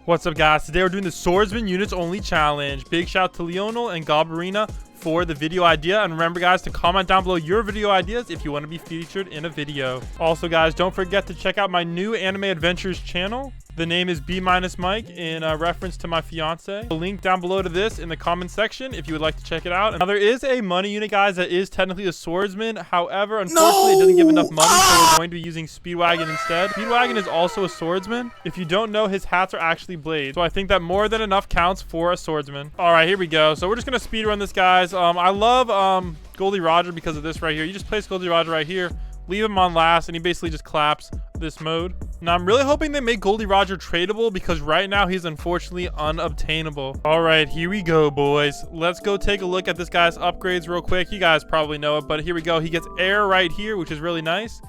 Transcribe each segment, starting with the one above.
What's up, guys? Today we're doing the Swordsman units only challenge. Big shout out to Leonel and Gobarina for the video idea, and remember, guys, to comment down below your video ideas if you want to be featured in a video. Also, guys, don't forget to check out my new anime adventures channel. The name is B-Mike in reference to my fiance. The link down below to this in the comment section if you would like to check it out. Now, there is a money unit, guys, that is technically a swordsman. However, unfortunately, it doesn't give enough money, so we're going to be using Speedwagon instead. Speedwagon is also a swordsman. If you don't know, his hats are actually blades. So I think that more than enough counts for a swordsman. All right, here we go. So we're just going to speed run this, guys. I love Goldie Roger because of this right here. You just place Goldie Roger right here, leave him on last, and he basically just claps this mode. Now, I'm really hoping they make Goldie Roger tradable because right now he's unfortunately unobtainable. All right, here we go, boys. Let's go take a look at this guy's upgrades real quick. You guys probably know it, but here we go. He gets air right here, which is really nice.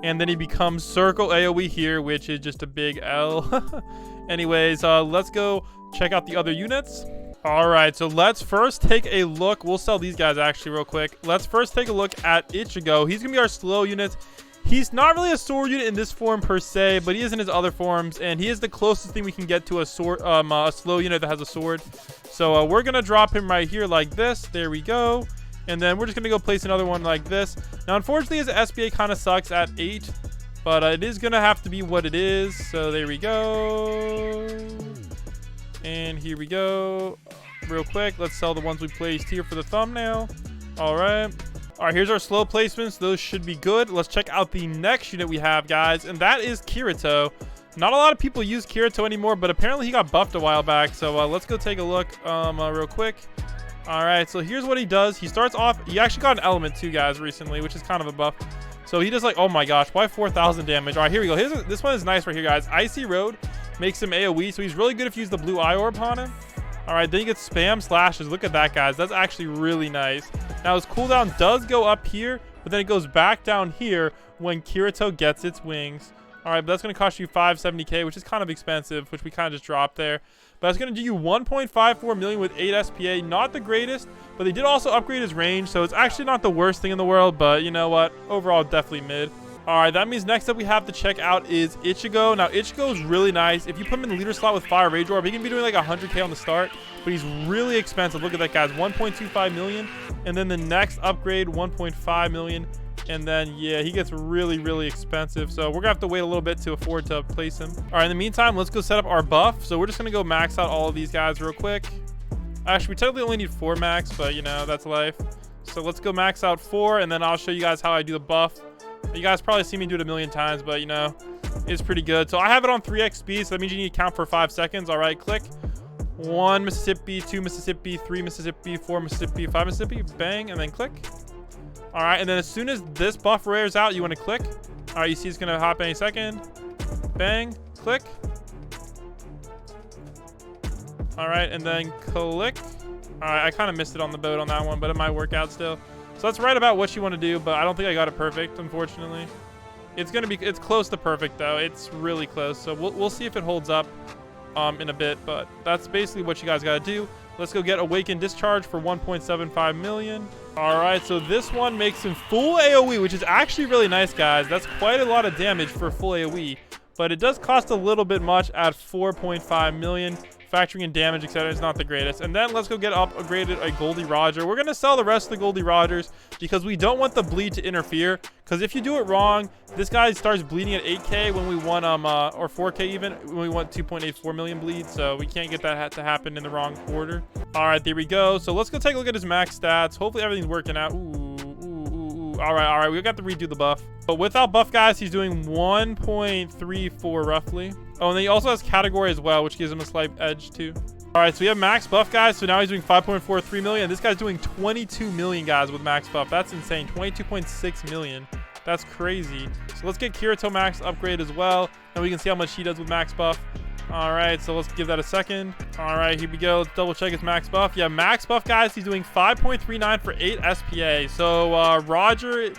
And then he becomes circle AoE here, which is just a big L. Anyways, let's go check out the other units. All right, so let's first take a look. We'll sell these guys actually real quick. Let's first take a look at Ichigo. He's gonna be our slow unit. He's not really a sword unit in this form per se, but he is in his other forms, and he is the closest thing we can get to a sword, a slow unit that has a sword. So we're gonna drop him right here like this. There we go. And then we're just gonna go place another one like this. Now, unfortunately, his SBA kind of sucks at 8, but it is gonna have to be what it is. So there we go. And here we go. Real quick, let's sell the ones we placed here for the thumbnail. All right, here's our slow placements. Those should be good. Let's check out the next unit we have, guys, and that is Kirito. Not a lot of people use Kirito anymore, but apparently he got buffed a while back. So let's go take a look real quick. All right, so here's what he does. He starts off, he actually got an element too, guys, recently, which is kind of a buff. So he does like, oh my gosh, why 4,000 damage? All right, here we go. This one is nice right here, guys. Icy Road makes him AoE, so he's really good if you use the blue eye orb on him. All right, then you get spam slashes. Look at that, guys. That's actually really nice. Now, his cooldown does go up here, but then it goes back down here when Kirito gets its wings. All right, but that's going to cost you 570k, which is kind of expensive, which we kind of just dropped there. But that's going to do you 1.54 million with 8 SPA. Not the greatest, but they did also upgrade his range, so it's actually not the worst thing in the world, but you know what? Overall, definitely mid. All right, that means next up we have to check out is Ichigo. Now, Ichigo is really nice. If you put him in the leader slot with Fire Rage Orb, he can be doing like 100k on the start, but he's really expensive. Look at that, guys, 1.25 million. And then the next upgrade, 1.5 million. And then, yeah, he gets really, really expensive. So we're going to have to wait a little bit to afford to place him. All right, in the meantime, let's go set up our buff. So we're just going to go max out all of these guys real quick. Actually, we technically only need 4 max, but, you know, that's life. So let's go max out 4, and then I'll show you guys how I do the buff. You guys probably see me do it a million times, but, you know, it's pretty good. So I have it on 3x speed, so that means you need to count for 5 seconds. All right, click. 1 Mississippi, 2 Mississippi, 3 Mississippi, 4 Mississippi, 5 Mississippi. Bang, and then click. All right, and then as soon as this buff wears out, you want to click. All right, you see it's going to hop any second. Bang, click. All right, and then click. All right, I kind of missed it on the boat on that one, but it might work out still. So that's right about what you want to do, but I don't think I got it perfect, unfortunately. It's close to perfect, though. It's really close. So we'll see if it holds up in a bit, but that's basically what you guys got to do. Let's go get Awakened Discharge for 1.75 million. All right, so this one makes him full AoE, which is actually really nice, guys. That's quite a lot of damage for full AoE, but it does cost a little bit much at 4.5 million. Factoring in damage, etc. is not the greatest. And then let's go get upgraded a Goldie Roger. We're going to sell the rest of the Goldie Rogers because we don't want the bleed to interfere. Because if you do it wrong, this guy starts bleeding at 8k when we want, or 4k even, when we want 2.84 million bleed. So we can't get that to happen in the wrong order. All right, there we go. So let's go take a look at his max stats. Hopefully everything's working out. All right. We got to redo the buff. But without buff, guys, he's doing 1.34 roughly. Oh, and then he also has category as well, which gives him a slight edge too. All right, so we have max buff, guys. So now he's doing 5.43 million. This guy's doing 22 million, guys, with max buff. That's insane. 22.6 million. That's crazy. So let's get Kirito max upgrade as well, and we can see how much he does with max buff. All right, so let's give that a second. All right, here we go. Let's double check his max buff. Yeah, max buff, guys, he's doing 5.39 for 8 SPA. So Roger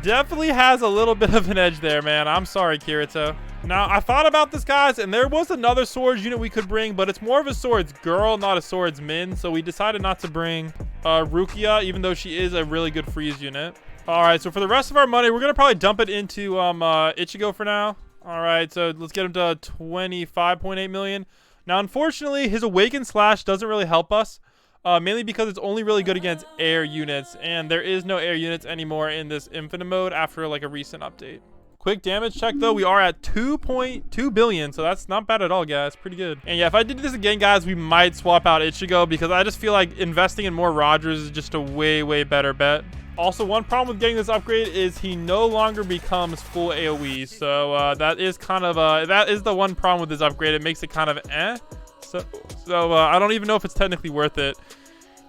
definitely has a little bit of an edge there, man. I'm sorry, Kirito. Now, I thought about this, guys, and there was another swords unit we could bring, but it's more of a swords girl, not a swordsman. So we decided not to bring Rukia, even though she is a really good freeze unit. All right, so for the rest of our money, we're going to probably dump it into Ichigo for now. All right, so let's get him to 25.8 million. Now, unfortunately, his Awaken Slash doesn't really help us. Mainly because it's only really good against air units, and there is no air units anymore in this infinite mode after like a recent update. Quick damage check though, we are at 2.2 billion, so that's not bad at all, guys. Pretty good. And yeah, if I did this again, guys, we might swap out Ichigo because I just feel like investing in more Rogers is just a way better bet. Also, one problem with getting this upgrade is he no longer becomes full AoE, so that is kind of that is the one problem with this upgrade. It makes it kind of eh. So I don't even know if it's technically worth it.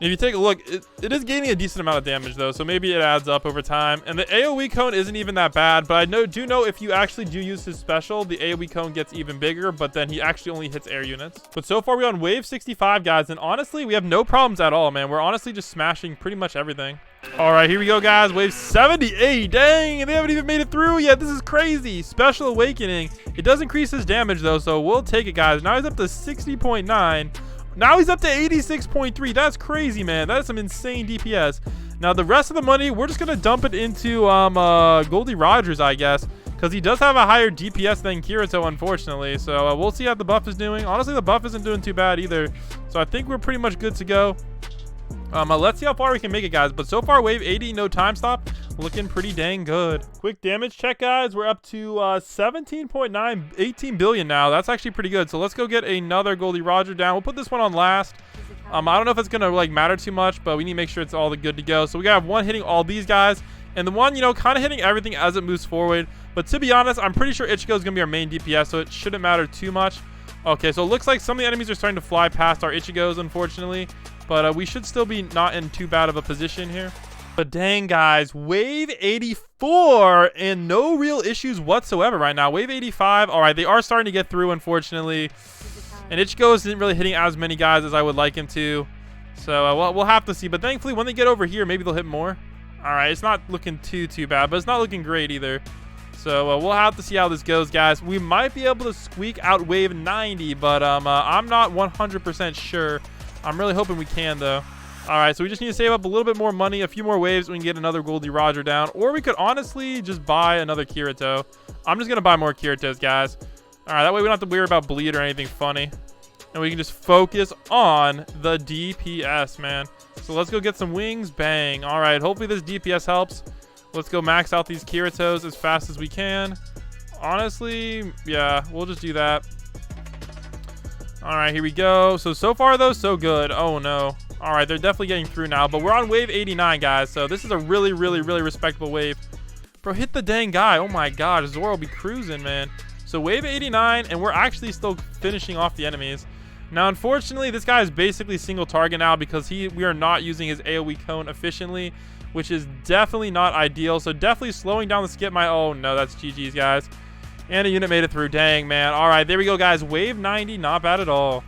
If you take a look, it is gaining a decent amount of damage though, so maybe it adds up over time. And the AoE cone isn't even that bad, but I do know if you actually do use his special, the AoE cone gets even bigger, but then he actually only hits air units. But so far we're on wave 65, guys, and honestly, we have no problems at all, man. We're honestly just smashing pretty much everything. All right, here we go, guys. Wave 78. Dang, and they haven't even made it through yet. This is crazy. Special Awakening. It does increase his damage, though, so we'll take it, guys. Now he's up to 60.9. Now he's up to 86.3. That's crazy, man. That is some insane DPS. Now, the rest of the money, we're just going to dump it into Goldie Rogers, I guess, because he does have a higher DPS than Kirito, unfortunately. So we'll see how the buff is doing. Honestly, the buff isn't doing too bad either. So I think we're pretty much good to go. Let's see how far we can make it, guys. But so far, wave 80, no time stop, looking pretty dang good. Quick damage check, guys. We're up to 17.9, 18 billion now. That's actually pretty good. So let's go get another Goldie Roger down. We'll put this one on last. I don't know if it's gonna like matter too much, but we need to make sure it's all good to go. So we gotta have one hitting all these guys, and the one, you know, kind of hitting everything as it moves forward. But to be honest, I'm pretty sure Ichigo is gonna be our main DPS, so it shouldn't matter too much. Okay, so it looks like some of the enemies are starting to fly past our Ichigos, unfortunately. But we should still be not in too bad of a position here. But dang, guys, wave 84 and no real issues whatsoever right now. Wave 85, all right, they are starting to get through, unfortunately. And Ichigo isn't really hitting as many guys as I would like him to. So we'll have to see. But thankfully, when they get over here, maybe they'll hit more. All right, it's not looking too bad, but it's not looking great either. So we'll have to see how this goes, guys. We might be able to squeak out wave 90, but I'm not 100% sure. I'm really hoping we can, though. All right, so we just need to save up a little bit more money, a few more waves, we can get another Goldie Roger down. Or we could honestly just buy another Kirito. I'm just going to buy more Kiritos, guys. All right, that way we don't have to worry about bleed or anything funny. And we can just focus on the DPS, man. So let's go get some wings. Bang. All right, hopefully this DPS helps. Let's go max out these Kiritos as fast as we can. Honestly, yeah, we'll just do that. All right, here we go. So far, though, so good. Oh, no. All right, they're definitely getting through now. But we're on wave 89, guys. So this is a really respectable wave. Bro, hit the dang guy. Oh, my God. Zoro will be cruising, man. So wave 89, and we're actually still finishing off the enemies. Now, unfortunately, this guy is basically single target now because we are not using his AoE cone efficiently, which is definitely not ideal. So definitely slowing down the skip my... Oh, no, that's GG's, guys. And a unit made it through. Dang, man. All right, there we go, guys. Wave 90, not bad at all.